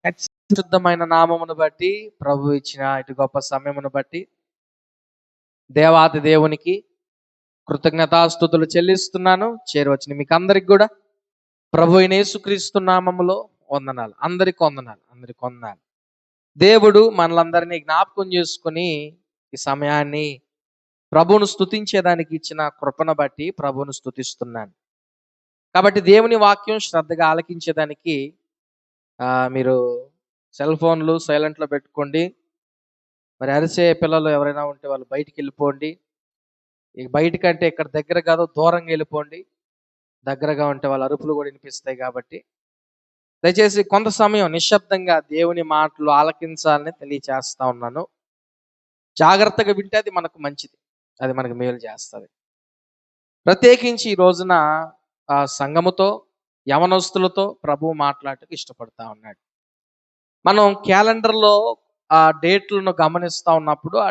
పరిశుద్ధమైన నామమును బట్టి, ప్రభు ఇచ్చిన ఇటు గొప్ప సమయమును బట్టి దేవాతి దేవునికి కృతజ్ఞతాస్తుతులు చెల్లిస్తున్నాను. చేరవచ్చిన మీకు అందరికి కూడా ప్రభు అయిన యేసుక్రీస్తు నామములో వందనాలు. అందరికి వందనాలు. దేవుడు మనలందరినీ జ్ఞాపకం చేసుకుని ఈ సమయాన్ని ప్రభువును స్తుతించేదానికి ఇచ్చిన కృపను బట్టి ప్రభువును స్తుతిస్తున్నాను. కాబట్టి దేవుని వాక్యం శ్రద్ధగా ఆలకించేదానికి మీరు సెల్ ఫోన్లు సైలెంట్లో పెట్టుకోండి. మరి అరిసే పిల్లలు ఎవరైనా ఉంటే వాళ్ళు బయటికి వెళ్ళిపోండి. ఇక బయటకంటే ఇక్కడ దగ్గర కాదు, దూరంగా వెళ్ళిపోండి. దగ్గరగా ఉంటే వాళ్ళ అరుపులు కూడా వినిపిస్తాయి. కాబట్టి దయచేసి కొంత సమయం నిశ్శబ్దంగా దేవుని మాటలు ఆలకించాలని తెలియచేస్తా ఉన్నాను. జాగ్రత్తగా వింటే అది మనకు మంచిది, అది మనకు మేలు చేస్తుంది. ప్రత్యేకించి ఈ రోజున సంఘముతో, యవనస్తులతో ప్రభువు మాట్లాడటకు ఇష్టపడతా ఉన్నాడు. మనం క్యాలెండర్లో ఆ డేట్లను గమనిస్తూ ఉన్నప్పుడు ఆ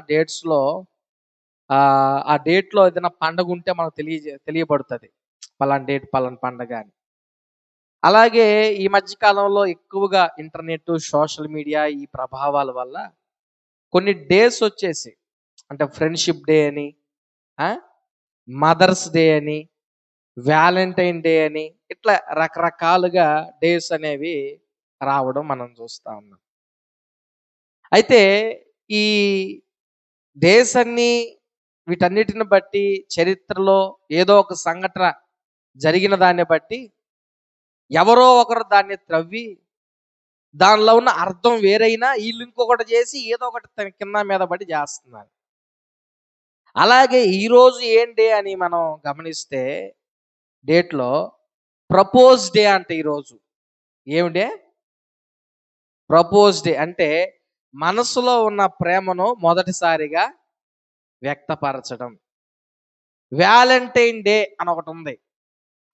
డేట్లో ఏదైనా పండగ ఉంటే మనకు తెలియబడుతుంది, పలానా డేట్ పలానా పండగ అని. అలాగే ఈ మధ్య కాలంలో ఎక్కువగా ఇంటర్నెట్, సోషల్ మీడియా ఈ ప్రభావాల వల్ల కొన్ని డేస్ వచ్చేసి, అంటే ఫ్రెండ్షిప్ డే అని, మదర్స్ డే అని, వ్యాలంటైన్ డే అని, ఇట్లా రకరకాలుగా డేస్ అనేవి రావడం మనం చూస్తూ ఉన్నాం. అయితే ఈ డేస్ అన్ని, వీటన్నిటిని బట్టి చరిత్రలో ఏదో ఒక సంఘటన జరిగిన దాన్ని బట్టి ఎవరో ఒకరు దాన్ని త్రవ్వి దానిలో ఉన్న అర్థం వేరైనా వీళ్ళు ఇంకొకటి చేసి ఏదో ఒకటి కింద మీద పడి చేస్తున్నారు. అలాగే ఈరోజు ఏం డే అని మనం గమనిస్తే డేట్లో ప్రపోజ్ డే అంటే ఈరోజు ఏమి డే? ప్రపోజ్ డే అంటే మనసులో ఉన్న ప్రేమను మొదటిసారిగా వ్యక్తపరచడం. వ్యాలంటైన్ డే అని ఒకటి ఉంది,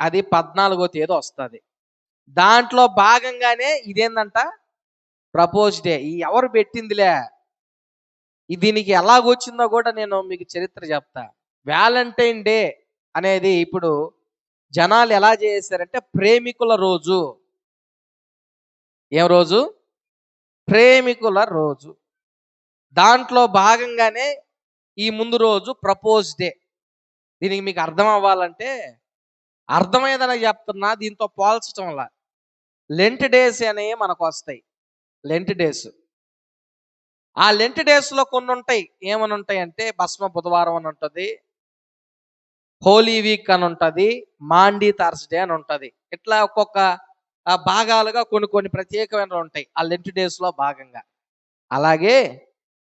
అది 14వ తేదీ వస్తుంది. దాంట్లో భాగంగానే ఇదేందంట, ప్రపోజ్ డే. ఈ ఎవరు పెట్టిందిలే, దీనికి ఎలాగొచ్చిందో కూడా నేను మీకు చరిత్ర చెప్తా. వ్యాలంటైన్ డే అనేది ఇప్పుడు జనాలు ఎలా చేశారంటే ప్రేమికుల రోజు. ఏం రోజు? ప్రేమికుల రోజు. దాంట్లో భాగంగానే ఈ ముందు రోజు ప్రపోజ్ డే. దీనికి మీకు అర్థం అవ్వాలంటే అర్థమయ్యేదని చెప్తున్నా, దీంతో పోల్చడంలా. లెంట్ డేస్ అనేవి మనకు వస్తాయి. లెంట్ డేస్, ఆ లెంట్ డేస్లో కొన్ని ఉంటాయి. ఏమని ఉంటాయి అంటే భస్మ బుధవారం అని ఉంటుంది, హోలీ వీక్ అని ఉంటుంది, మాండీ థర్స్డే అని ఉంటుంది. ఇట్లా ఒక్కొక్క భాగాలుగా కొన్ని ప్రత్యేకమైన ఉంటాయి ఆ లెంట్ డేస్లో భాగంగా. అలాగే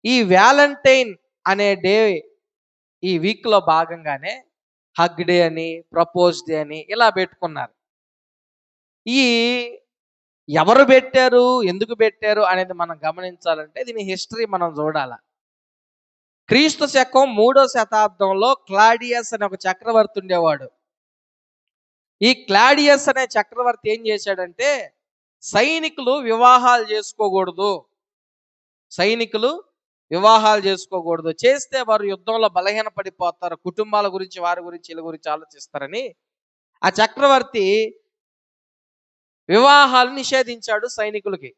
ఈ వ్యాలంటైన్ అనే డే ఈ వీక్లో భాగంగానే హగ్ డే అని, ప్రపోజ్ డే అని ఇలా పెట్టుకున్నారు. ఈ ఎవరు పెట్టారు, ఎందుకు పెట్టారు అనేది మనం గమనించాలంటే దీని హిస్టరీ మనం చూడాల. క్రీస్తు శకం 3వ శతాబ్దంలో క్లాడియస్ అనే ఒక చక్రవర్తి ఉండేవాడు. ఈ క్లాడియస్ అనే చక్రవర్తి ఏం చేశాడంటే సైనికులు వివాహాలు చేసుకోకూడదు, చేస్తే వారు యుద్ధంలో బలహీన పడిపోతారు, కుటుంబాల గురించి, వారి గురించి, వీళ్ళ గురించి ఆలోచిస్తారని ఆ చక్రవర్తి వివాహాలు నిషేధించాడు సైనికులకి.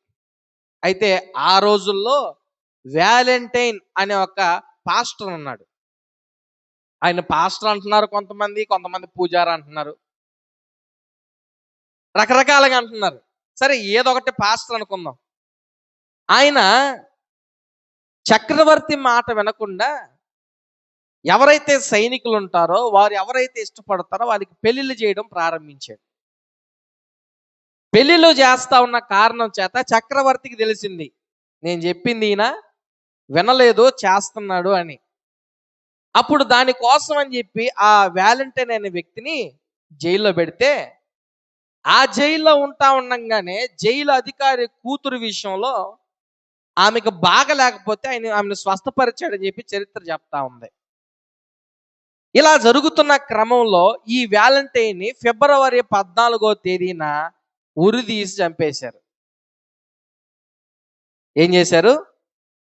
అయితే ఆ రోజుల్లో వ్యాలంటైన్ అనే ఒక పాస్టర్ ఉన్నాడు. ఆయన పాస్టర్ అంటున్నారు కొంతమంది పూజారి అంటున్నారు, రకరకాలుగా అంటున్నారు. సరే, ఏదో ఒకటి పాస్టర్ అనుకుందాం. ఆయన చక్రవర్తి మాట వినకుండా ఎవరైతే సైనికులు ఉంటారో, వారు ఎవరైతే ఇష్టపడతారో వాళ్ళకి పెళ్లిళ్ళు చేయడం ప్రారంభించాడు. పెళ్లిళ్ళు చేస్తా ఉన్న కారణం చేత చక్రవర్తికి తెలిసింది, నేను చెప్పింది ఈయన వినలేదు, చేస్తున్నాడు అని. అప్పుడు దానికోసం అని చెప్పి ఆ వ్యాలంటైన్ అనే వ్యక్తిని జైల్లో పెడితే, ఆ జైల్లో ఉండగానే జైలు అధికారి కూతురు విషయంలో ఆమెకు బాగలేకపోతే ఆమెను స్వస్థపరిచాడని చెప్పి చరిత్ర చెప్తా ఉంది. ఇలా జరుగుతున్న క్రమంలో ఈ వ్యాలంటైన్ ఫిబ్రవరి 14వ తేదీన ఉరిదీసి చంపేశారు. ఏం చేశారు?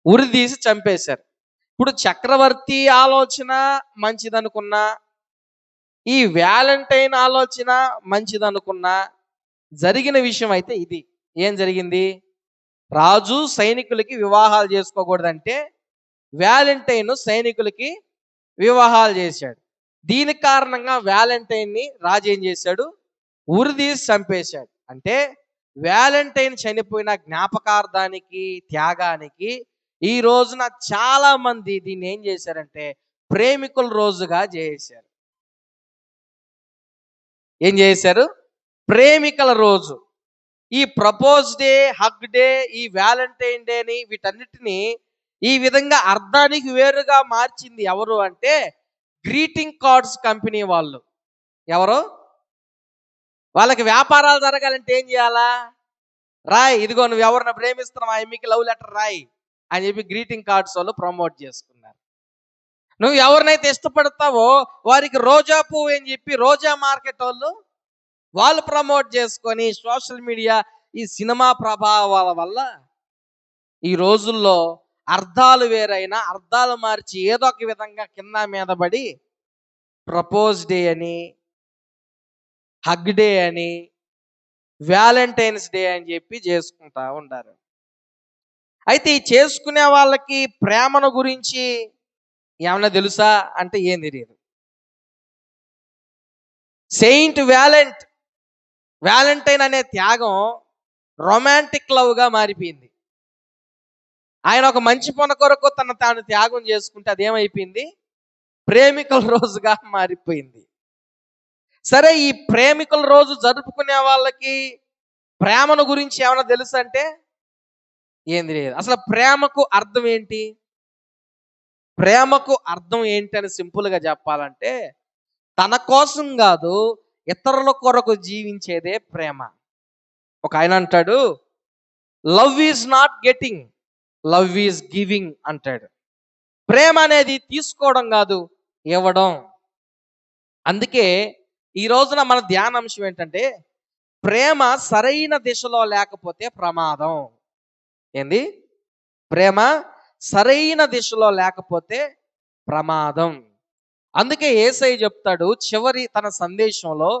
ఉరిదీసి చంపేశారు. ఇప్పుడు చక్రవర్తి ఆలోచన మంచిదనుకున్నా, ఈ వ్యాలంటైన్ ఆలోచన మంచిదనుకున్నా, జరిగిన విషయం అయితే ఇది. ఏం జరిగింది? రాజు సైనికులకి వివాహాలు చేసుకోకూడదంటే వ్యాలంటైన్ సైనికులకి వివాహాలు చేశాడు. దీని కారణంగా వ్యాలంటైన్ని రాజు ఏం చేశాడు? ఉరిదీసి చంపేశాడు. అంటే వ్యాలంటైన్ చనిపోయిన జ్ఞాపకార్థానికి, త్యాగానికి ఈ రోజున చాలా మంది దీన్ని ఏం చేశారంటే ప్రేమికుల రోజుగా చేశారు. ఏం చేశారు? ప్రేమికుల రోజు. ఈ ప్రపోజ్ డే, హగ్ డే, ఈ వ్యాలంటైన్ డేని వీటన్నిటిని ఈ విధంగా అర్థానికి వేరుగా మార్చింది ఎవరు అంటే గ్రీటింగ్ కార్డ్స్ కంపెనీ వాళ్ళు. ఎవరు? వాళ్ళకి వ్యాపారాలు జరగాలంటే ఏం చేయాలా? రాయ్, ఇదిగో నువ్వు ఎవరిని ప్రేమిస్తున్నావు, ఆ మీకు లవ్ లెటర్ రాయి అని చెప్పి గ్రీటింగ్ కార్డ్స్ వాళ్ళు ప్రమోట్ చేసుకున్నారు. నువ్వు ఎవరినైతే ఇష్టపడతావో వారికి రోజా పువ్వు అని చెప్పి రోజా మార్కెట్ వాళ్ళు ప్రమోట్ చేసుకొని సోషల్ మీడియా, ఈ సినిమా ప్రభావాల వల్ల ఈ రోజుల్లో అర్థాలు వేరైనా అర్థాలు మార్చి ఏదో ఒక విధంగా కింద మీద పడి ప్రపోజ్ డే అని, హగ్ డే అని, వ్యాలంటైన్స్ డే అని చెప్పి చేసుకుంటా ఉంటారు. అయితే ఈ చేసుకునే వాళ్ళకి ప్రేమను గురించి ఏమన్నా తెలుసా అంటే ఏం తెలియదు. సెయింట్ వ్యాలంటైన్ అనే త్యాగం రొమాంటిక్ లవ్గా మారిపోయింది. ఆయన ఒక మంచి పని కొరకు తాను త్యాగం చేసుకుంటే అదేమైపోయింది? ప్రేమికుల రోజుగా మారిపోయింది. సరే, ఈ ప్రేమికుల రోజు జరుపుకునే వాళ్ళకి ప్రేమను గురించి ఏమైనా తెలుసు అంటే ఏం తెలియదు. అసలు ప్రేమకు అర్థం ఏంటి? ప్రేమకు అర్థం ఏంటి అని సింపుల్గా చెప్పాలంటే తన కోసం కాదు, ఇతరుల కొరకు జీవించేదే ప్రేమ. ఒక ఆయన అంటాడు, love is not getting, love is giving అంటాడు. ప్రేమ అనేది తీసుకోవడం కాదు, ఇవ్వడం. అందుకే ఈ రోజున మన ధ్యానాంశం ఏంటంటే ప్రేమ సరైన దిశలో లేకపోతే ప్రమాదం. ఏంది? ప్రేమ సరైన దిశలో లేకపోతే ప్రమాదం. అందుకే యేసయ్య చెప్తాడు చివరి తన సందేశంలో,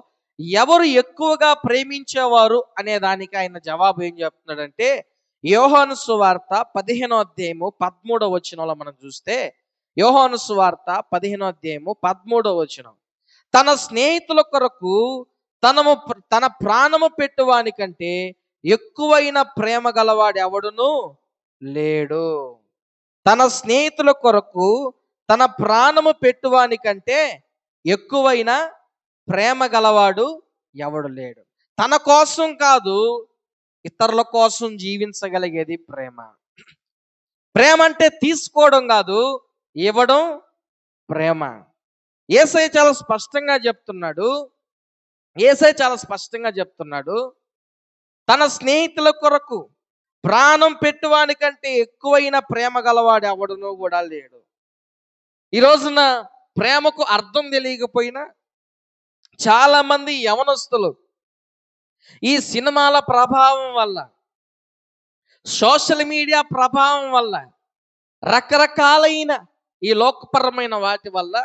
ఎవరు ఎక్కువగా ప్రేమించేవారు అనే దానికి ఆయన జవాబు ఏం చెప్తున్నాడంటే యోహాను సువార్త 15వ అధ్యాయము 13వ వచనంలో మనం చూస్తే, యోహాను సువార్త 15వ అధ్యాయము 13వ వచనం, తన స్నేహితుల కొరకు తన ప్రాణము పెట్టువానికంటే ఎక్కువైన ప్రేమ గలవాడు ఎవడును లేడు. తన స్నేహితుల కొరకు తన ప్రాణము పెట్టువానికంటే ఎక్కువైన ప్రేమ గలవాడు ఎవడు లేడు. తన కోసం కాదు, ఇతరుల కోసం జీవించగలిగేది ప్రేమ. ప్రేమ అంటే తీసుకోవడం కాదు, ఇవ్వడం ప్రేమ. యేసయ్య చాలా స్పష్టంగా చెప్తున్నాడు, తన స్నేహితుల కొరకు ప్రాణం పెట్టువానికంటే ఎక్కువైన ప్రేమ గలవాడు ఎవడునో కూడా లేడు. ఈ రోజున ప్రేమకు అర్థం తెలియకపోయినా చాలా మంది యవనస్తులు ఈ సినిమాల ప్రభావం వల్ల, సోషల్ మీడియా ప్రభావం వల్ల, రకరకాలైన ఈ లోకపరమైన వాటి వల్ల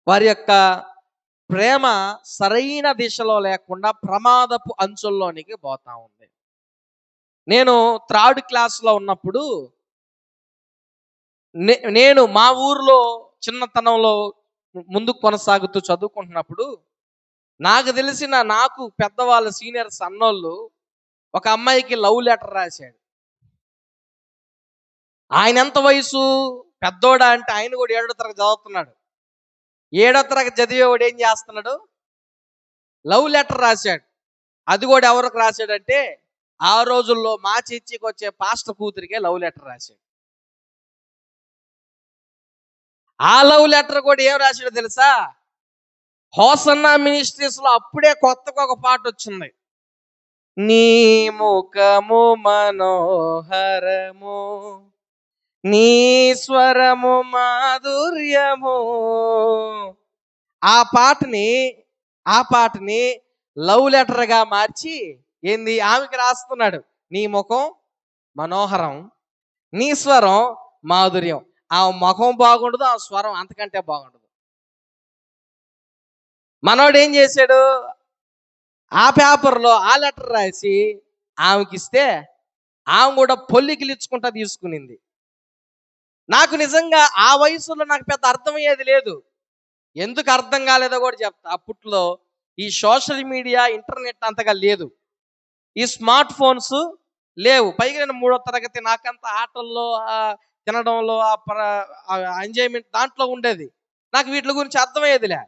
వారి యొక్క ప్రేమ సరైన దిశలో లేకుండా ప్రమాదపు అంచుల్లోనికి పోతా ఉంది. నేను 3rd క్లాస్లో ఉన్నప్పుడు నేను మా ఊర్లో చిన్నతనంలో ముందుకు కొనసాగుతూ చదువుకుంటున్నప్పుడు నాకు పెద్దవాళ్ళ సీనియర్స్ అన్నోళ్ళు ఒక అమ్మాయికి లవ్ లెటర్ రాశాడు. ఆయన ఎంత వయసు పెద్దోడా అంటే ఆయన కూడా 7వ తరగతి చదువుతున్నాడు. 7వ తరగతి చదివేవాడు ఏం చేస్తున్నాడు? లవ్ లెటర్ రాశాడు. అది కూడా ఎవరికి రాశాడంటే ఆ రోజుల్లో మా చర్చికి వచ్చే పాస్టర్ కూతురికే లవ్ లెటర్ రాశాడు. ఆ లవ్ లెటర్ కూడా ఏం రాశాడో తెలుసా? హోసన్నా మినిస్ట్రీస్ లో అప్పుడే కొత్తగా ఒక పాట వచ్చింది, నీ ముఖము మనోహరము, నీ స్వరము మాధుర్యము. ఆ పాటని లవ్ లెటర్ గా మార్చి ఏంది ఆమెకి రాస్తున్నాడు, నీ ముఖం మనోహరం, నీ స్వరం మాధుర్యం. ఆ ముఖం బాగుండదు, ఆ స్వరం అంతకంటే బాగుండదు. మనోడు ఏం చేశాడు? ఆ పేపర్లో ఆ లెటర్ రాసి ఆమెకిస్తే ఆమె కూడా పొల్లికిలిచ్చుకుంటా తీసుకునింది. నాకు నిజంగా ఆ వయసులో నాకు పెద్ద అర్థమయ్యేది లేదు. ఎందుకు అర్థం కాలేదో కూడా చెప్తా. అప్పట్లో ఈ సోషల్ మీడియా, ఇంటర్నెట్ అంతగా లేదు. ఈ స్మార్ట్ ఫోన్స్ లేవు. పైగా నేను మూడో తరగతి, నాకంత ఆటల్లో తినడంలో ఎంజాయ్మెంట్ దాంట్లో ఉండేది. నాకు వీటి గురించి అర్థమయ్యేదిలే.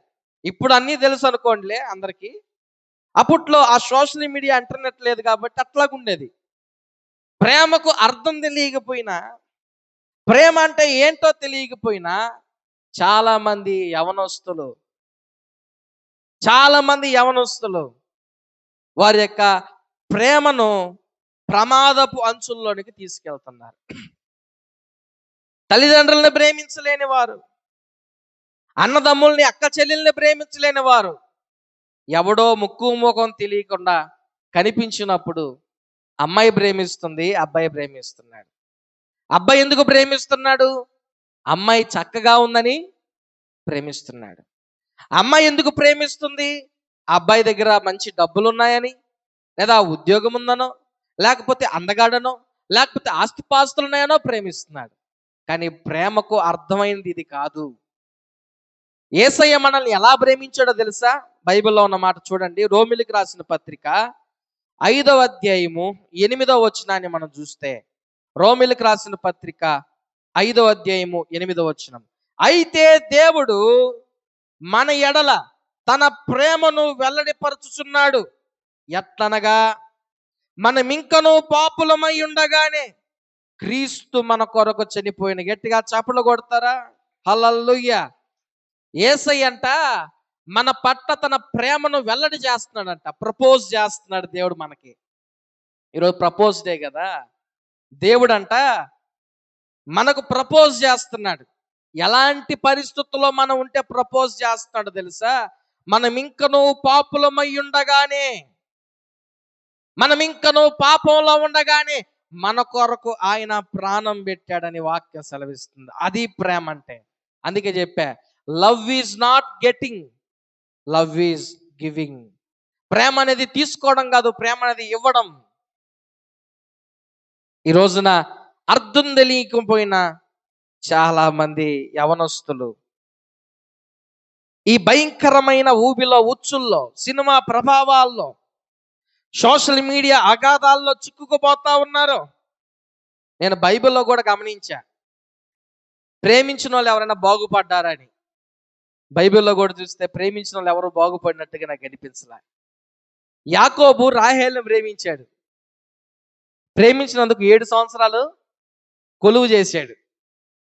ఇప్పుడు అన్నీ తెలుసు అనుకోండిలే అందరికీ. అప్పట్లో ఆ సోషల్ మీడియా, ఇంటర్నెట్ లేదు కాబట్టి అట్లాగుండేది. ప్రేమకు అర్థం తెలియకపోయినా, ప్రేమ అంటే ఏంటో తెలియకపోయినా చాలా మంది యవనస్తులు వారి యొక్క ప్రేమను ప్రమాదపు అంచుల్లోనికి తీసుకెళ్తున్నారు. తల్లిదండ్రులను ప్రేమించలేని వారు, అన్నదమ్ముల్ని, అక్క చెల్లెల్ని ప్రేమించలేని వారు, ఎవడో ముక్కు ముఖం తెలియకుండా కనిపించినప్పుడు అమ్మాయి ప్రేమిస్తుంది, అబ్బాయి ప్రేమిస్తున్నాడు. అబ్బాయి ఎందుకు ప్రేమిస్తున్నాడు? అమ్మాయి చక్కగా ఉందని ప్రేమిస్తున్నాడు. అమ్మాయి ఎందుకు ప్రేమిస్తుంది? అబ్బాయి దగ్గర మంచి డబ్బులు ఉన్నాయని, లేదా ఉద్యోగం ఉందనో, లేకపోతే అందగాడనో, లేకపోతే ఆస్తిపాస్తులు ఉన్నాయనో ప్రేమిస్తున్నాడు. కానీ ప్రేమకు అర్థమైంది ఇది కాదు. యేసయ్య మనల్ని ఎలా ప్రేమించాడో తెలుసా? బైబిల్లో ఉన్న మాట చూడండి. రోమిలికి రాసిన పత్రిక 5వ అధ్యాయము 8వ వచనాన్ని మనం చూస్తే, రోమిలికి రాసిన పత్రిక 5వ అధ్యాయము 8వ వచనం. అయితే దేవుడు మన ఎడల తన ప్రేమను వెల్లడిపరచుచున్నాడు. ఎట్లనగా, మనమింకను పాపులమై ఉండగానే క్రీస్తు మన కొరకు చనిపోయిన. గట్టిగా చప్పట్లు కొడతారా? హల్లెలూయా. యేసయ్య అంట మన పట్ల తన ప్రేమను వెల్లడి చేస్తున్నాడంట. ప్రపోజ్ చేస్తున్నాడు దేవుడు మనకి. ఈరోజు ప్రపోజ్ డే కదా. దేవుడంట మనకు ప్రపోజ్ చేస్తున్నాడు. ఎలాంటి పరిస్థితుల్లో మనం ఉంటే ప్రపోజ్ చేస్తున్నాడు తెలుసా? మనమింకను పాపులమై ఉండగానే, మనమింకను పాపంలో ఉండగానే మన కొరకు ఆయన ప్రాణం పెట్టాడని వాక్యం సెలవిస్తుంది. అది ప్రేమ అంటే. అందుకే చెప్పా, love is not getting, love is giving. ప్రేమ అనేది తీసుకోవడం కాదు, ప్రేమ అనేది ఇవ్వడం. ఈ రోజున అర్థం తెలియకపోయినా చాలా మంది యవనస్తులు ఈ భయంకరమైన ఊబిలో, ఉచ్చుల్లో, సినిమా ప్రభావాల్లో, సోషల్ మీడియా అగాధాల్లో చిక్కుకుపోతా ఉన్నారు. నేను బైబిల్లో కూడా గమనించా, ప్రేమించిన వాళ్ళు ఎవరైనా బాగుపడ్డారని. బైబిల్లో కూడా చూస్తే ప్రేమించిన వాళ్ళు ఎవరు బాగుపడినట్టుగా నాకు అనిపించలే. యాకోబు రాహేలును ప్రేమించాడు. ప్రేమించినందుకు 7 సంవత్సరాలు కొలువు చేశాడు.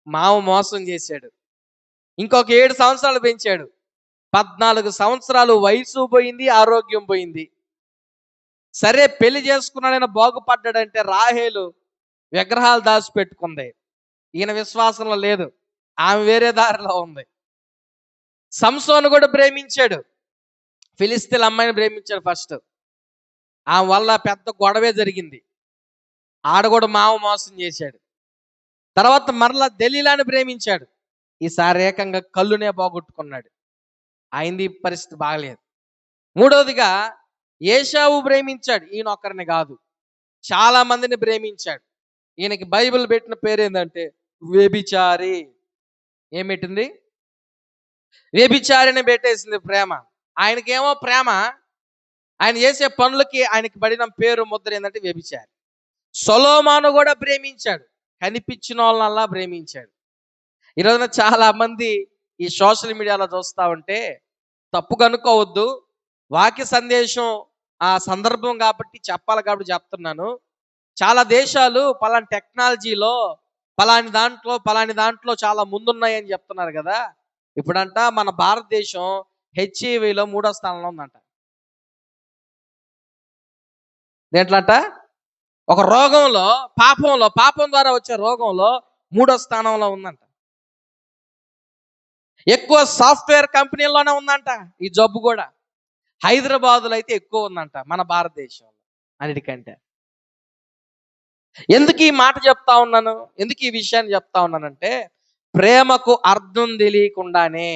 మామ మోసం చేశాడు. ఇంకొక 7 సంవత్సరాలు పెంచాడు. 14 సంవత్సరాలు వయసు పోయింది, ఆరోగ్యం పోయింది. సరే పెళ్లి చేసుకున్నాడైనా బాగుపడ్డాడంటే రాహేలు విగ్రహాలు దాచిపెట్టుకుంది. ఈయన విశ్వాసంలో లేదు, ఆమె వేరే దారిలో ఉంది. సంసోను కూడా ప్రేమించాడు. ఫిలిస్తీన్ అమ్మాయిని ప్రేమించాడు ఫస్ట్. ఆమె వల్ల పెద్ద గొడవే జరిగింది. ఆడ కూడా మామ మోసం చేశాడు. తర్వాత మరలా దెలీలాని ప్రేమించాడు. ఈసారి ఏకంగా కళ్ళునే పోగొట్టుకున్నాడు. అయింది పరిస్థితి బాగలేదు. మూడవదిగా ఏశావు ప్రేమించాడు. ఈయన ఒక్కరిని కాదు, చాలా మందిని ప్రేమించాడు. ఈయనకి బైబిల్ పెట్టిన పేరు ఏంటంటే వ్యభిచారి. ఏం పెట్టింది? వ్యభిచారిని పెట్టేసింది ప్రేమ. ఆయనకేమో ప్రేమ, ఆయన చేసే పనులకి ఆయనకి పడిన పేరు ముద్ర ఏంటంటే వ్యభిచారి. సొలొమోను కూడా ప్రేమించాడు. కనిపించిన వాళ్ళనల్లా ప్రేమించాడు. ఈరోజున చాలా మంది ఈ సోషల్ మీడియాలో చూస్తూ ఉంటే తప్పుగా అనుకోవద్దు. వాక్య సందేశం ఆ సందర్భం కాబట్టి చెప్పాలి కాబట్టి చెప్తున్నాను. చాలా దేశాలు పలాని టెక్నాలజీలో, పలాని దాంట్లో చాలా ముందున్నాయని చెప్తున్నారు కదా. ఇప్పుడంట మన భారతదేశం హెచ్ఐవిలో 3వ స్థానంలో ఉందంట. దేంట్లంట? ఒక రోగంలో, పాపం ద్వారా వచ్చే రోగంలో 3వ స్థానంలో ఉందంట. ఎక్కువ సాఫ్ట్వేర్ కంపెనీల్లోనే ఉందంట ఈ జబ్బు కూడా. హైదరాబాదులో అయితే ఎక్కువ ఉందంట మన భారతదేశంలో అన్నిటికంటే. ఎందుకు ఈ మాట చెప్తా ఉన్నాను, ఎందుకు ఈ విషయాన్ని చెప్తా ఉన్నానంటే, ప్రేమకు అర్థం తెలియకుండానే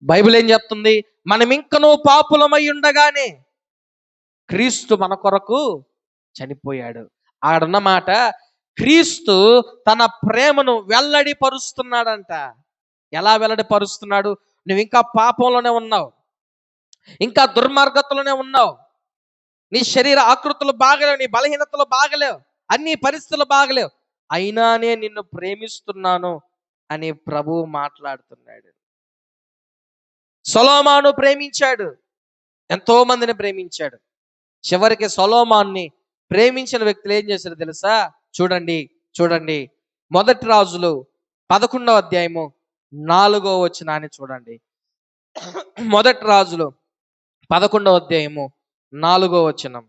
బైబిల్ ఏం చెప్తుంది? మనం ఇంకనూ పాపులమై ఉండగానే క్రీస్తు మన కొరకు చనిపోయాడు. ఆడున్న మాట, క్రీస్తు తన ప్రేమను వెల్లడిపరుస్తున్నాడంట. ఎలా వెల్లడిపరుస్తున్నాడు? నువ్వు ఇంకా పాపంలోనే ఉన్నావు, ఇంకా దుర్మార్గతలోనే ఉన్నావు, నీ శరీర ఆకృతులు బాగలేవు, నీ బలహీనతలు బాగలేవు, అన్ని పరిస్థితులు బాగలేవు, అయినా నేను నిన్ను ప్రేమిస్తున్నాను అని ప్రభువు మాట్లాడుతున్నాడు. సొలొమోను ప్రేమించాడు, ఎంతో మందిని ప్రేమించాడు. చివరికి సొలొమోన్ని ప్రేమించిన వ్యక్తులు ఏం చేశారు తెలుసా? చూడండి చూడండి, మొదటి రాజులు 11వ అధ్యాయము 4వ వచనాన్ని చూడండి. మొదటి రాజులు 11వ అధ్యాయము 4వ వచనం.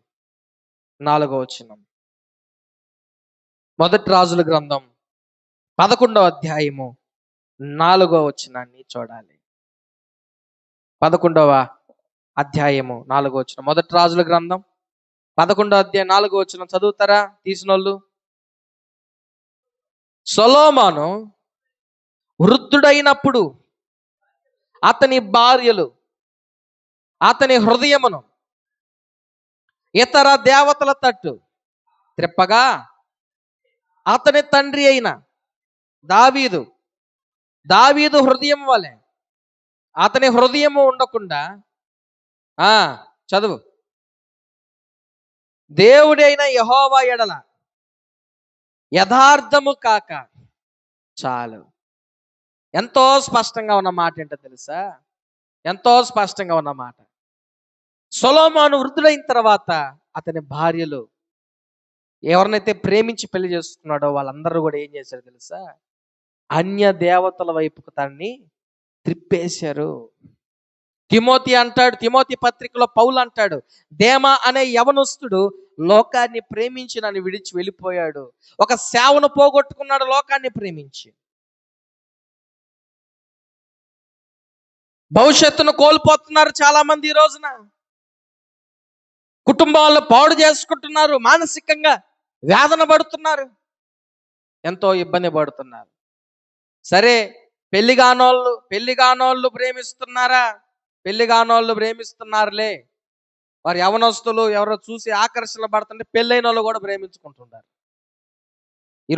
మొదటి రాజుల గ్రంథం 11వ అధ్యాయము 4వ వచనాన్ని చూడాలి. 11వ అధ్యాయము 4వ వచనం. మొదటి రాజుల గ్రంథం 11వ అధ్యాయం 4వ వచనం చదువుతారా తీసినోళ్ళు? సొలొమోను వృద్ధుడైనప్పుడు అతని భార్యలు అతని హృదయమును ఇతర దేవతల తట్టు త్రిప్పగా, అతని తండ్రి అయిన దావీదు హృదయం వలె అతని హృదయము ఉండకుండా, చదువు, దేవుడైన యెహోవా ఎడల యథార్థము కాక. చాలు. ఎంతో స్పష్టంగా ఉన్న మాట ఏంటో తెలుసా? ఎంతో స్పష్టంగా ఉన్న మాట. సొలొమోను వృద్ధుడైన తర్వాత అతని భార్యలు ఎవరినైతే ప్రేమించి పెళ్లి చేసుకున్నాడో వాళ్ళందరూ కూడా ఏం చేశారు తెలుసా? అన్య దేవతల వైపుకు తనని త్రిప్పేశారు. తిమోతి పత్రికలో పౌలు అంటాడు, దేమా అనే యవనస్తుడు లోకాన్ని ప్రేమించి నన్ను విడిచి వెళ్ళిపోయాడు. ఒక సేవను పోగొట్టుకున్నాడు లోకాన్ని ప్రేమించి. భవిష్యత్తును కోల్పోతున్నారు చాలా మంది ఈ రోజున. కుటుంబాలను పాడు చేసుకుంటున్నారు, మానసికంగా వేదన పడుతున్నారు, ఎంతో ఇబ్బంది పడుతున్నారు. సరే, పెళ్లిగానోళ్ళు ప్రేమిస్తున్నారా? పెళ్లిగానోళ్ళు ప్రేమిస్తున్నారులే. వారు యవనస్తులు ఎవరో చూసి ఆకర్షణ పడుతుంటే పెళ్ళైన వాళ్ళు కూడా ప్రేమించుకుంటున్నారు. ఈ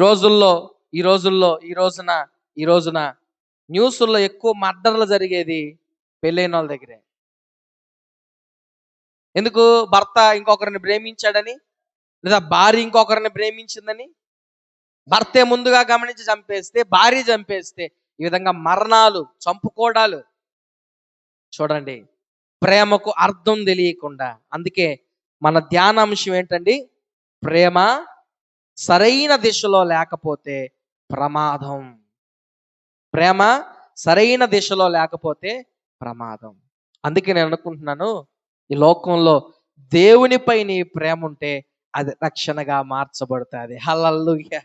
రోజున న్యూస్లో ఎక్కువ మర్డర్లు జరిగేది పెళ్ళైన వాళ్ళ దగ్గరే. ఎందుకు? భర్త ఇంకొకరిని ప్రేమించాడని, లేదా భార్య ఇంకొకరిని ప్రేమించిందని. భర్తే ముందుగా గమనించి చంపేస్తే, భార్య చంపేస్తే, ఈ విధంగా మరణాలు, చంపుకోవడాలు. చూడండి, ప్రేమకు అర్థం తెలియకుండా. అందుకే మన ధ్యానాంశం ఏంటండి? ప్రేమ సరైన దిశలో లేకపోతే ప్రమాదం. ప్రేమ సరైన దిశలో లేకపోతే ప్రమాదం. అందుకే నేను అనుకుంటున్నాను, ఈ లోకంలో దేవునిపై నీ ప్రేమ ఉంటే అది రక్షణగా మార్చబడుతుంది. హల్లెలూయా.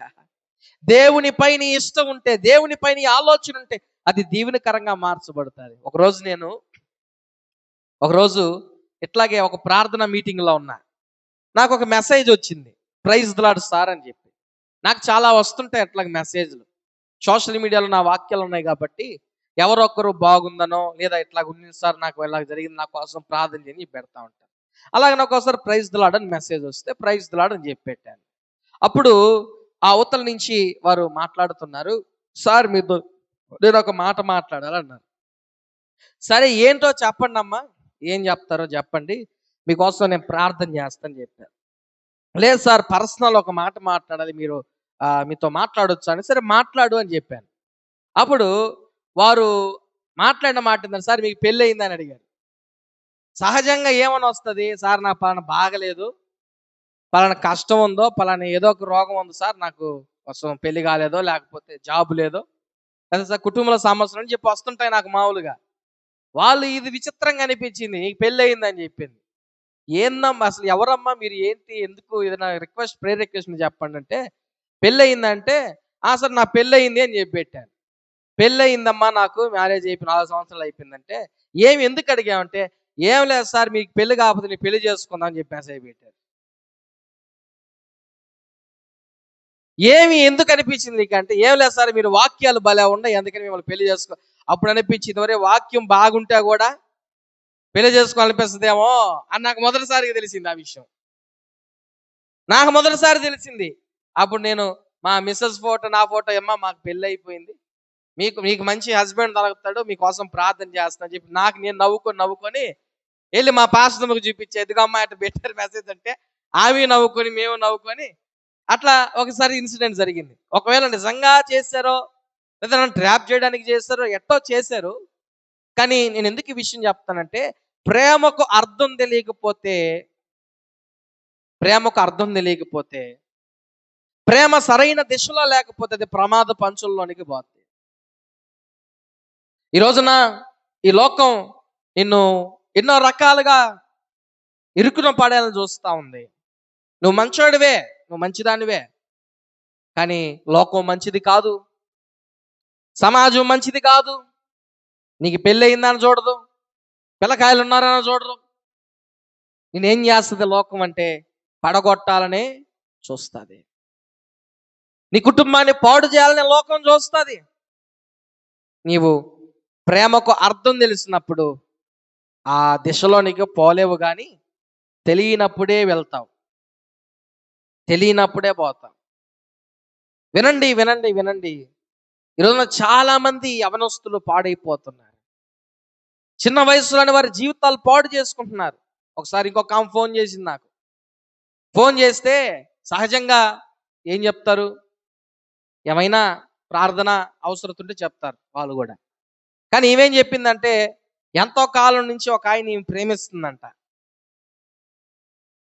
దేవునిపై నీ ఇష్టం ఉంటే, దేవునిపై నీ ఆలోచన ఉంటే అది దీవెనకరంగా మార్చబడుతుంది. ఒకరోజు ఇట్లాగే ఒక ప్రార్థన మీటింగ్లో ఉన్నా. నాకు ఒక మెసేజ్ వచ్చింది, ప్రైజ్ ది లార్డ్ సార్ అని చెప్పి. నాకు చాలా వస్తుంటాయి అట్లాగే మెసేజ్లు. సోషల్ మీడియాలో నా వాక్యాలు ఉన్నాయి కాబట్టి ఎవరొక్కరు బాగుందనో, లేదా ఇట్లా ఉంది సార్, నాకు ఇలా జరిగింది, నా కోసం ప్రార్థన చేయని పెడతా ఉంటాను. అలాగే నాకు ఒకసారి ప్రైజ్ ది లార్డ్ అని మెసేజ్ వస్తే ప్రైజ్ ది లార్డ్ అని చెప్పి పెట్టాను. అప్పుడు ఆ అవతల నుంచి వారు మాట్లాడుతున్నారు, సార్ మీతో నేను ఒక మాట మాట్లాడాలన్నారు. సరే ఏంటో చెప్పండి అమ్మా, ఏం చెప్తారో చెప్పండి, మీకోసం నేను ప్రార్థన చేస్తాను చెప్పాను. లేదు సార్, పర్సనల్ ఒక మాట మాట్లాడాలి, మీరు మీతో మాట్లాడొచ్చు అని. సరే మాట్లాడు అని చెప్పాను. అప్పుడు వారు మాట్లాడిన మాట ఏంటంటే, సార్ మీకు పెళ్ళి అయిందని అడిగారు. సహజంగా ఏమని వస్తుంది, సార్ నా పలానా బాగలేదు, పలానా కష్టం ఉందో, పలానా ఏదో ఒక రోగం ఉంది సార్, నాకు కోసం పెళ్లి కాలేదో, లేకపోతే జాబ్ లేదో, లేదా సార్ కుటుంబంలో సమస్యలు అని చెప్పి వస్తుంటాయి నాకు మామూలుగా. వాళ్ళు ఇది విచిత్రంగా అనిపించింది, నీకు పెళ్ళి అయిందని చెప్పింది. ఏందమ్మా అసలు, ఎవరమ్మా మీరు, ఏంటి, ఎందుకు, ఏదైనా రిక్వెస్ట్, ప్రేయర్ రిక్వెస్ట్ చెప్పండి అంటే, పెళ్ళి అయిందంటే సార్ నా పెళ్ళి అయింది అని చెప్పి పెట్టాను. పెళ్ళి అయిందమ్మా, నాకు మ్యారేజ్ అయిపోయి 4 సంవత్సరాలు అయిపోయిందంటే, ఎందుకు అడిగామంటే, ఏం లేదు సార్, మీకు పెళ్లి కాకపోతే నీ పెళ్లి చేసుకుందాం అని చెప్పి మెసేజ్ పెట్టారు. ఎందుకు అనిపించింది నీకు అంటే, ఏం లేదు సార్ మీరు వాక్యాలు భలే ఉన్నాయి, అందుకని మిమ్మల్ని పెళ్లి చేసుకో. అప్పుడు అనిపించింది, ఒరే వాక్యం బాగుంటే కూడా పెళ్లి చేసుకోవాలనిపిస్తుందేమో అని నాకు మొదటిసారిగా తెలిసింది ఆ విషయం. నాకు మొదటిసారి తెలిసింది. అప్పుడు నేను మా మిసెస్ ఫోటో, నా ఫోటో, "అమ్మా మాకు పెళ్లి అయిపోయింది. మీకు మీకు మంచి హస్బెండ్ దొరుకుతాడు. మీకోసం ప్రార్థన చేస్తా" అని చెప్పి నాకు నేను నవ్వుకొని వెళ్ళి మా పాస్టర్‌కి చూపించా. "ఇదిగో అమ్మా ఇట్ట పెట్టారు మెసేజ్" అంటే ఆమె నవ్వుకొని, మేము నవ్వుకొని అట్లా ఒకసారి ఇన్సిడెంట్ జరిగింది. ఒకవేళ నిజంగా చేశారో లేదా నన్ను ట్రాప్ చేయడానికి చేశారో ఎట్టో చేశారు. కానీ నేను ఎందుకు ఈ విషయం చెప్తానంటే ప్రేమకు అర్థం తెలియకపోతే ప్రేమకు అర్థం తెలియకపోతే ప్రేమ సరైన దిశలో లేకపోతే అది ప్రమాద పంచుల్లోనికి పోతుంది. ఈ రోజున ఈ లోకం నిన్ను ఎన్నో రకాలుగా ఇరుకున పడేయాలని చూస్తా ఉంది. నువ్వు మంచోడివే, నువ్వు మంచిదానివే, కానీ లోకం మంచిది కాదు, సమాజం మంచిది కాదు. నీకు పెళ్ళి అయిందని చూడదు, పిల్లకాయలు ఉన్నారని చూడరు. నేనేం చేస్తుంది లోకం అంటే పడగొట్టాలనే చూస్తుంది. నీ కుటుంబాన్ని పాడు చేయాలని లోకం చూస్తుంది. నీవు ప్రేమకు అర్థం తెలిసినప్పుడు ఆ దిశలో నీకు పోలేవు, కానీ తెలియనప్పుడే వెళ్తావు, తెలియనప్పుడే పోతావు. వినండి వినండి వినండి, ఈరోజున చాలా మంది యవనస్తులు పాడైపోతున్నారు. చిన్న వయసులోని వారి జీవితాలు పాడు చేసుకుంటున్నారు. ఒకసారి ఇంకొక ఆమె ఫోన్ చేసింది నాకు. ఫోన్ చేస్తే సహజంగా ఏం చెప్తారు, ఏమైనా ప్రార్థన అవసరం ఉంటే చెప్తారు వాళ్ళు కూడా. కానీ ఈమెం చెప్పిందంటే ఎంతో కాలం నుంచి ఒక ఆయన ఈమె ప్రేమిస్తుందంట.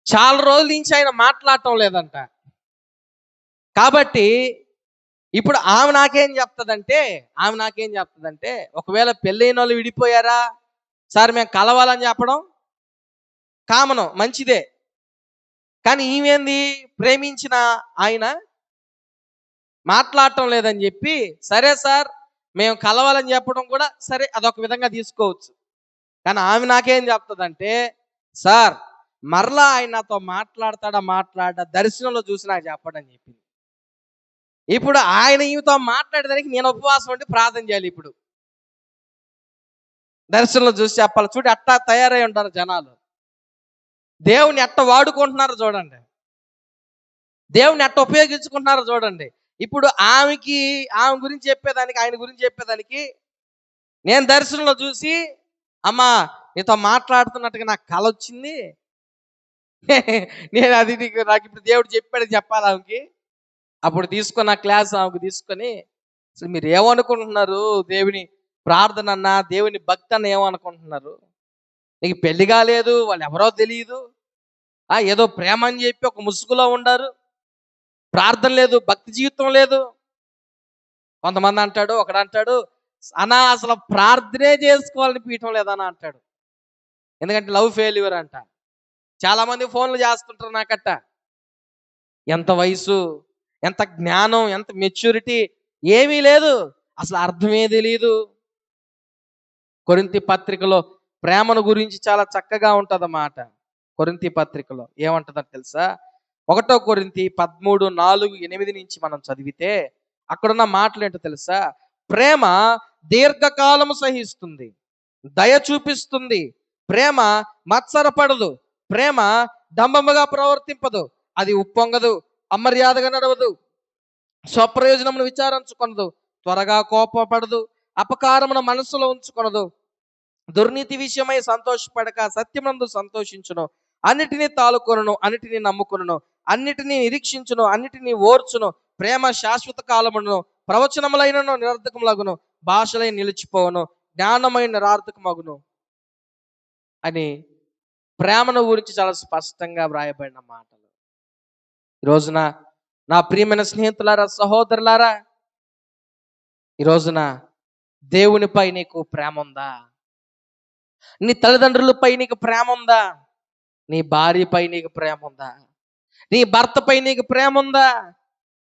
చాలా రోజుల నుంచి ఆయన మాట్లాడటం లేదంట. కాబట్టి ఇప్పుడు ఆమె నాకేం చెప్తుందంటే ఒకవేళ పెళ్ళైన వాళ్ళు విడిపోయారా సార్ మేము కలవాలని చెప్పడం కామను, మంచిదే. కానీ ఈమెంది ప్రేమించిన ఆయన మాట్లాడటం లేదని చెప్పి సరే సార్ మేము కలవాలని చెప్పడం కూడా సరే, అదొక విధంగా తీసుకోవచ్చు. కానీ ఆమె నాకేం చెప్తుందంటే సార్ మరలా ఆయన నాతో మాట్లాడా దర్శనంలో చూసి నాకు చెప్పడని చెప్పింది. ఇప్పుడు ఆయన ఈమెతో మాట్లాడేదానికి నేను ఉపవాసం ఉండి ప్రార్థన చేయాలి. ఇప్పుడు దర్శనంలో చూసి చెప్పాలి. చూడు అట్టా తయారై ఉంటారు జనాలు. దేవుని ఎట్ట వాడుకుంటున్నారో చూడండి, దేవుని ఎట్ట ఉపయోగించుకుంటున్నారో చూడండి. ఇప్పుడు ఆమె గురించి చెప్పేదానికి, ఆయన గురించి చెప్పేదానికి నేను దర్శనంలో చూసి అమ్మా నీతో మాట్లాడుతున్నట్టుగా నాకు కల వచ్చింది, నేను అది నాకు ఇప్పుడు దేవుడు చెప్పాడని చెప్పాలి ఆమెకి. అప్పుడు తీసుకున్న క్లాస్ ఆమెకు తీసుకొని అసలు మీరు ఏమనుకుంటున్నారు, దేవుని ప్రార్థన అన్నా దేవుని భక్తి అన్న ఏమనుకుంటున్నారు, నీకు పెళ్లి కాలేదు, వాళ్ళు ఎవరో తెలియదు, ఏదో ప్రేమ అని చెప్పి ఒక ముసుగులో ఉండారు, ప్రార్థన లేదు, భక్తి జీవితం లేదు. కొంతమంది అంటాడు, ఒకడంటాడు అన్నా అసలు ప్రార్థనే చేసుకోవాలని పీఠం లేదన్నా అంటాడు. ఎందుకంటే లవ్ ఫెయిల్యూర్ అంట. చాలా మంది ఫోన్లు చేస్తుంటారు నాకట్ట. ఎంత వయసు, ఎంత జ్ఞానం, ఎంత మెచ్యూరిటీ ఏమీ లేదు, అసలు అర్థమే తెలియదు. కొరింథీ పత్రికలో ప్రేమను గురించి చాలా చక్కగా ఉంటుందన్నమాట. కొరింథీ పత్రికలో ఏమంటుందో తెలుసా? 1 కొరింథీ 13:4-8 నుంచి మనం చదివితే అక్కడున్న మాటలు ఏంటో తెలుసా? ప్రేమ దీర్ఘకాలము సహిస్తుంది, దయ చూపిస్తుంది, ప్రేమ మత్సరపడదు, ప్రేమ డంబముగా ప్రవర్తింపదు, అది ఉప్పొంగదు, అమర్యాదగా నడవదు, స్వప్రయోజనమును విచారించుకొనదు, త్వరగా కోపపడదు, అపకారమును మనస్సులో ఉంచుకొనదు, దుర్నీతి విషయమై సంతోషపడక సత్యమందు సంతోషించును, అన్నిటినీ తాలుకొనును, అన్నిటినీ నమ్ముకొనును, అన్నిటినీ నిరీక్షించును, అన్నిటినీ ఓర్చును. ప్రేమ శాశ్వత కాలమును, ప్రవచనములైనను నిరర్థకములగును, భాషలై నిలిచిపోవును, జ్ఞానమైన నిరర్థకమగును అని ప్రేమను గురించి చాలా స్పష్టంగా వ్రాయబడిన మాటలు. ఈ రోజున నా ప్రియమైన స్నేహితులారా, సహోదరులారా, ఈ రోజున దేవునిపై నీకు ప్రేమ ఉందా? నీ తల్లిదండ్రులపై నీకు ప్రేమ ఉందా? నీ భార్యపై నీకు ప్రేమ ఉందా? నీ భర్తపై నీకు ప్రేమ ఉందా?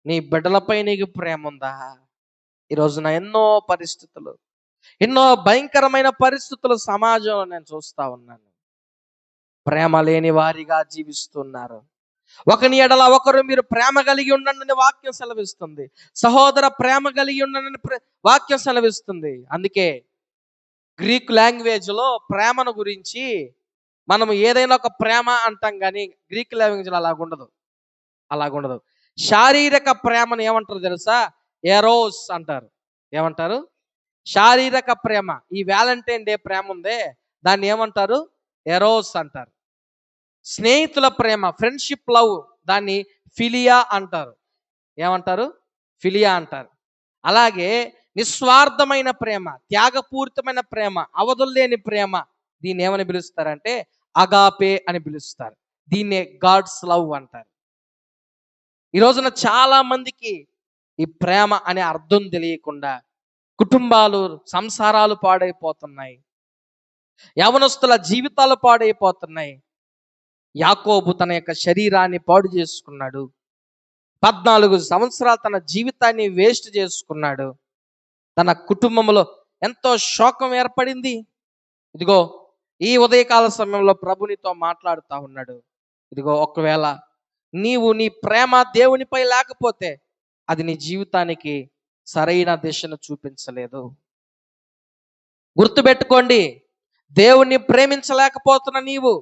నీ బిడ్డలపై నీకు ప్రేమ ఉందా? ఈ రోజున ఎన్నో భయంకరమైన పరిస్థితులు సమాజంలో నేను చూస్తా ఉన్నాను. ప్రేమ లేని వారిగా జీవిస్తున్నారు. ఒకని ఎడల ఒకరు మీరు ప్రేమ కలిగి ఉండండి వాక్యం సెలవిస్తుంది. సహోదర ప్రేమ కలిగి ఉండండి వాక్యం సెలవిస్తుంది. అందుకే గ్రీక్ లాంగ్వేజ్లో ప్రేమను గురించి మనం ఏదైనా ఒక ప్రేమ అంటాం, కానీ గ్రీక్ లాంగ్వేజ్లో అలాగుండదు. శారీరక ప్రేమను ఏమంటారు తెలుసా? ఎరోస్ అంటారు. ఏమంటారు? శారీరక ప్రేమ. ఈ వ్యాలంటైన్ డే ప్రేమ ఉందే, దాన్ని ఏమంటారు? ఎరోస్ అంటారు. స్నేహితుల ప్రేమ, ఫ్రెండ్షిప్ లవ్, దాన్ని ఫిలియా అంటారు. ఏమంటారు? ఫిలియా అంటారు. అలాగే నిస్వార్థమైన ప్రేమ, త్యాగపూరితమైన ప్రేమ, అవధుల్లేని ప్రేమ, దీన్ని ఏమని పిలుస్తారంటే అగాపే అని పిలుస్తారు. దీన్నే గాడ్స్ లవ్ అంటారు. ఈ రోజున చాలా మందికి ఈ ప్రేమ అనే అర్థం తెలియకుండా కుటుంబాలు, సంసారాలు పాడైపోతున్నాయి. యవనస్తుల జీవితాలు పాడైపోతున్నాయి. యాకోబు తన యొక్క శరీరాన్ని పాడు చేసుకున్నాడు. 14 సంవత్సరాలు తన జీవితాన్ని వేస్ట్ చేసుకున్నాడు. తన కుటుంబంలో ఎంతో శోకం ఏర్పడింది. ఇదిగో ఈ ఉదయకాల సమయంలో ప్రభునితో మాట్లాడుతూ ఉన్నాడు. ఇదిగో ఒకవేళ నీవు నీ ప్రేమ దేవునిపై లేకపోతే అది నీ జీవితానికి సరైన దిశను చూపించలేదు. గుర్తుపెట్టుకోండి, దేవుణ్ణి ప్రేమించలేకపోతున్న నీవు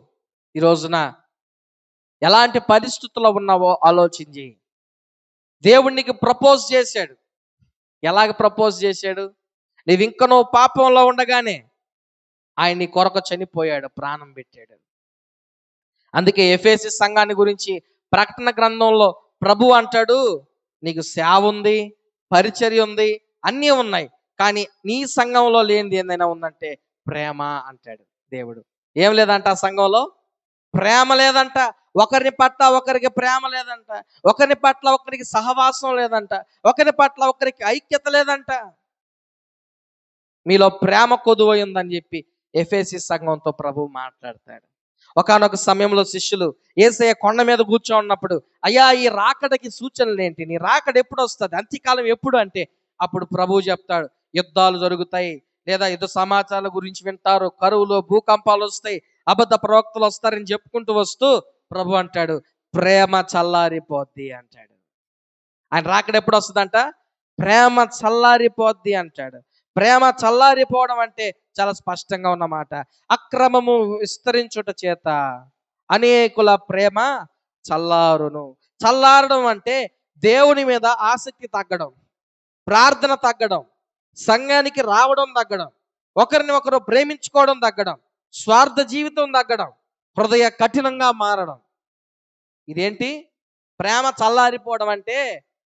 ఈ రోజున ఎలాంటి పరిస్థితుల్లో ఉన్నావో ఆలోచించి. దేవునికి ప్రపోజ్ చేశాడు. ఎలాగ ప్రపోజ్ చేశాడు? నువ్వు పాపంలో ఉండగానే ఆయన నీ కొరకు చనిపోయాడు, ప్రాణం పెట్టాడు. అందుకే ఎఫెసీ సంఘాన్ని గురించి ప్రకటన గ్రంథంలో ప్రభు అంటాడు, నీకు సేవ ఉంది, పరిచర్య ఉంది, అన్నీ ఉన్నాయి, కానీ నీ సంఘంలో లేనిది ఏదైనా ఉందంటే ప్రేమ అంటాడు దేవుడు. ఏం లేదంట ఆ సంఘంలో? ప్రేమ లేదంట. ఒకరిని పట్ల ఒకరికి ప్రేమ లేదంట. ఒకరి పట్ల ఒకరికి సహవాసం లేదంట. ఒకరి పట్ల ఒకరికి ఐక్యత లేదంట. మీలో ప్రేమ కొదువైందని చెప్పి ఎఫెసీ సంఘంతో ప్రభు మాట్లాడతాడు. ఒకానొక సమయంలో శిష్యులు యేసయ్య కొండ మీద కూర్చోన్నప్పుడు, అయ్యా ఈ రాకడకి సూచనలు ఏంటి? నీ రాకడ ఎప్పుడు వస్తుంది? అంత్యకాలం ఎప్పుడు అంటే అప్పుడు ప్రభు చెప్తాడు, యుద్ధాలు జరుగుతాయి, లేదా యుద్ధ సమాచారాల గురించి వింటారు, కరువులు, భూకంపాలు వస్తాయి, అబద్ధ ప్రవక్తలు వస్తారని చెప్పుకుంటూ వస్తూ ప్రభు అంటాడు, ప్రేమ చల్లారిపోద్ది అంటాడు. ఆయన రాకడ ఎప్పుడు వస్తుందంట? ప్రేమ చల్లారిపోద్ది అంటాడు. ప్రేమ చల్లారిపోవడం అంటే చాలా స్పష్టంగా ఉన్నమాట. అక్రమము విస్తరించుట చేత అనేకుల ప్రేమ చల్లారును. చల్లారడం అంటే దేవుని మీద ఆసక్తి తగ్గడం, ప్రార్థన తగ్గడం, సంఘానికి రావడం తగ్గడం, ఒకరిని ఒకరు ప్రేమించుకోవడం తగ్గడం, స్వార్థ జీవితం తగ్గడం, హృదయ కఠినంగా మారడం. ఇదేంటి ప్రేమ చల్లారిపోవడం అంటే?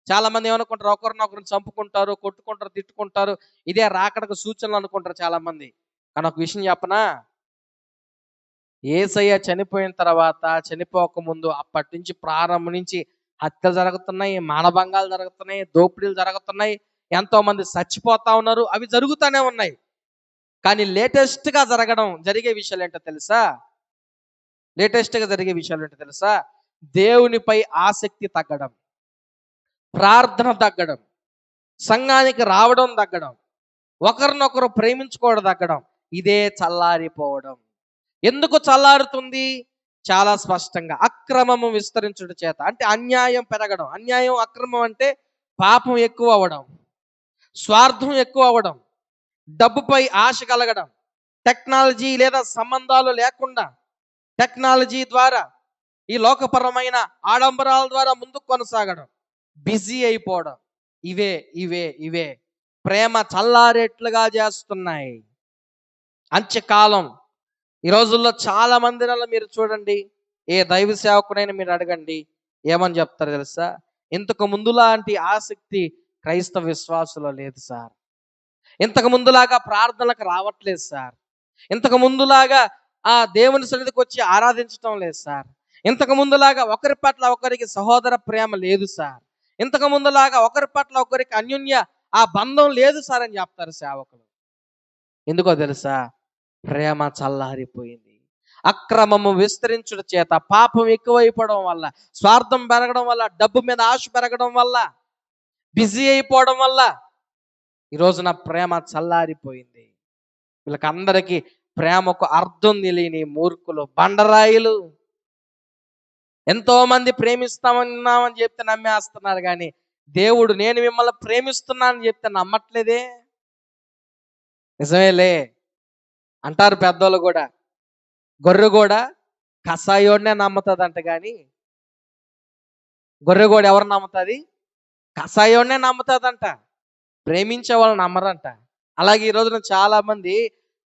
చాలా మంది ఏమనుకుంటారు, ఒకరినొకరు చంపుకుంటారు, కొట్టుకుంటారు, తిట్టుకుంటారు, ఇదే రాకడకు సూచనలు అనుకుంటారు చాలా మంది. కానీ ఒక విషయం చెప్పనా? యేసయ్య చనిపోయిన తర్వాత, చనిపోక ముందు, అప్పటి నుంచి ప్రారంభం నుంచి హత్యలు జరుగుతున్నాయి, మానభంగాలు జరుగుతున్నాయి, దోపిడీలు జరుగుతున్నాయి, ఎంతో మంది చచ్చిపోతా ఉన్నారు, అవి జరుగుతూనే ఉన్నాయి. కానీ లేటెస్ట్గా జరిగే విషయాలు ఏంటో తెలుసా? దేవునిపై ఆసక్తి తగ్గడం, ప్రార్థన తగ్గడం, సంఘానికి రావడం తగ్గడం, ఒకరినొకరు ప్రేమించుకోవడం తగ్గడం. ఇదే చల్లారిపోవడం. ఎందుకు చల్లారుతుంది? చాలా స్పష్టంగా, అక్రమము విస్తరించుట చేత. అంటే అన్యాయం పెరగడం. అన్యాయం, అక్రమం అంటే పాపం ఎక్కువ అవ్వడం, స్వార్థం ఎక్కువ అవ్వడం, డబ్బుపై ఆశ కలగడం, టెక్నాలజీ లేదా సంబంధాలు లేకుండా టెక్నాలజీ ద్వారా, ఈ లోకపరమైన ఆడంబరాల ద్వారా ముందుకు కొనసాగడం, బిజీ అయిపోవడం, ఇవే ఇవే ఇవే ప్రేమ చల్లారేట్లుగా చేస్తున్నాయి. అంత్యకాలం ఈ రోజుల్లో చాలా మందిరాల్లో మీరు చూడండి, ఏ దైవ సేవకునైనా మీరు అడగండి, ఏమని చెప్తారు తెలుసా? ఇంతకు ముందులాంటి ఆసక్తి క్రైస్తవ విశ్వాసులో లేదు సార్. ఇంతకు ముందులాగా ప్రార్థనలకు రావట్లేదు సార్. ఇంతకు ముందులాగా ఆ దేవుని సన్నిధికి వచ్చి ఆరాధించటం లేదు సార్. ఇంతకు ముందులాగా ఒకరి పట్ల ఒకరికి సహోదర ప్రేమ లేదు సార్. ఇంతకు ముందులాగా ఒకరి పట్ల ఒకరికి అన్యోన్య ఆ బంధం లేదు సార్ అని చెప్తారు సేవకులు. ఎందుకో తెలుసా? ప్రేమ చల్లారిపోయింది. అక్రమము విస్తరించడం చేత, పాపం ఎక్కువైపోవడం వల్ల, స్వార్థం పెరగడం వల్ల, డబ్బు మీద ఆశ పెరగడం వల్ల, బిజీ అయిపోవడం వల్ల ఈ రోజున ప్రేమ చల్లారిపోయింది. వీళ్ళకందరికీ ప్రేమకు అర్థం తెలియని మూర్ఖులు, బండరాయిలు. ఎంతో మంది ప్రేమిస్తామన్నామని చెప్తే నమ్మేస్తున్నారు, కానీ దేవుడు నేను మిమ్మల్ని ప్రేమిస్తున్నానని చెప్తే నమ్మట్లేదే. నిజమేలే, అంటారు పెద్దోళ్ళు కూడా, గొర్రె కూడా కసాయోడినే నమ్ముతుందంట కానీ గొర్రె కూడా ఎవరు నమ్ముతుంది? కసాయోడినే నమ్ముతుందంట, ప్రేమించే వాళ్ళని నమ్మరంట. అలాగే ఈ రోజున చాలా మంది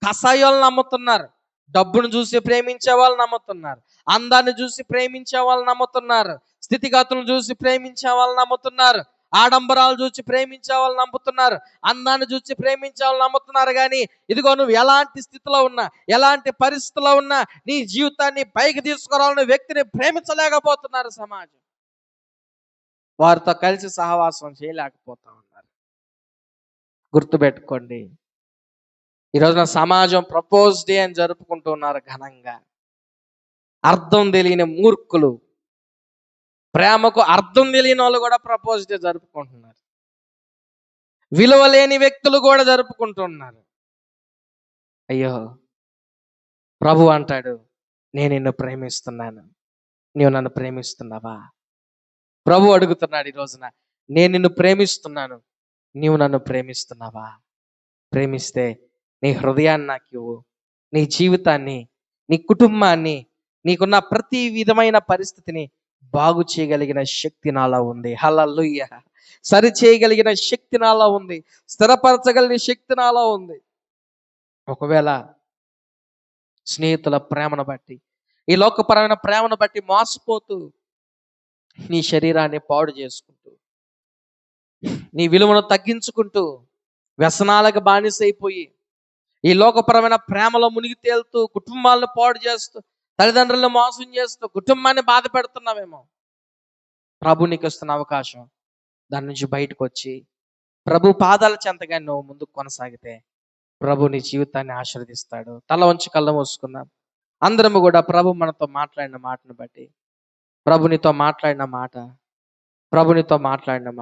కసాయోళ్ళని నమ్ముతున్నారు. డబ్బును చూసి ప్రేమించే వాళ్ళు నమ్ముతున్నారు, అందాన్ని చూసి ప్రేమించే వాళ్ళు నమ్ముతున్నారు, స్థితిగతులను చూసి ప్రేమించే వాళ్ళు నమ్ముతున్నారు, ఆడంబరాలు చూసి ప్రేమించే వాళ్ళు నమ్ముతున్నారు, అందాన్ని చూసి ప్రేమించే వాళ్ళు నమ్ముతున్నారు. కానీ ఇదిగో, నువ్వు ఎలాంటి స్థితిలో ఉన్నా, ఎలాంటి పరిస్థితిలో ఉన్నా, నీ జీవితాన్ని పైకి తీసుకురావాలనే వ్యక్తిని ప్రేమించలేకపోతున్నారు సమాజం. వారితో కలిసి సహవాసం చేయలేకపోతా ఉన్నారు. గుర్తుపెట్టుకోండి, ఈ రోజున సమాజం ప్రపోజ్ డే అని జరుపుకుంటున్నారు ఘనంగా. అర్థం తెలియని మూర్ఖులు, ప్రేమకు అర్థం తెలియని వాళ్ళు కూడా ప్రపోజ్ డే జరుపుకుంటున్నారు. విలువ లేని వ్యక్తులు కూడా జరుపుకుంటున్నారు. అయ్యో, ప్రభు అంటాడు, నేను నిన్ను ప్రేమిస్తున్నాను, నీవు నన్ను ప్రేమిస్తున్నావా? ప్రభు అడుగుతున్నాడు ఈ రోజున, నేను నిన్ను ప్రేమిస్తున్నాను, నీవు నన్ను ప్రేమిస్తున్నావా? ప్రేమిస్తే నీ హృదయాన్ని నాకు ఇవ్వు, నీ జీవితాన్ని, నీ కుటుంబాన్ని, నీకున్న ప్రతి విధమైన పరిస్థితిని బాగు చేయగలిగిన శక్తి నాలో ఉంది. హల్లెలూయా. సరి చేయగలిగిన శక్తి నాలో ఉంది, స్థిరపరచగలిగిన శక్తి నాలో ఉంది. ఒకవేళ స్నేహితుల ప్రేమను బట్టి, ఈ లోకపరమైన ప్రేమను బట్టి మోసపోతూ నీ శరీరాన్ని పాడు చేసుకుంటూ, నీ విలువను తగ్గించుకుంటూ, వ్యసనాలకు బానిసైపోయి, ఈ లోకపరమైన ప్రేమలో మునిగి తేలుతూ, కుటుంబాలను పాడు చేస్తూ, తల్లిదండ్రులను మోసం చేస్తూ, కుటుంబాన్ని బాధ పెడుతున్నావేమో. ప్రభు నీకు ఇస్తున్న అవకాశం, దాని నుంచి బయటకు వచ్చి ప్రభు పాదాల చెంతగా నువ్వు ముందుకు కొనసాగితే ప్రభు నీ జీవితాన్ని ఆశీర్వదిస్తాడు. తల వంచి కళ్ళ మూసుకుందాం. అందరము కూడా ప్రభు మనతో మాట్లాడిన మాటను బట్టి, ప్రభునితో మాట్లాడిన మాట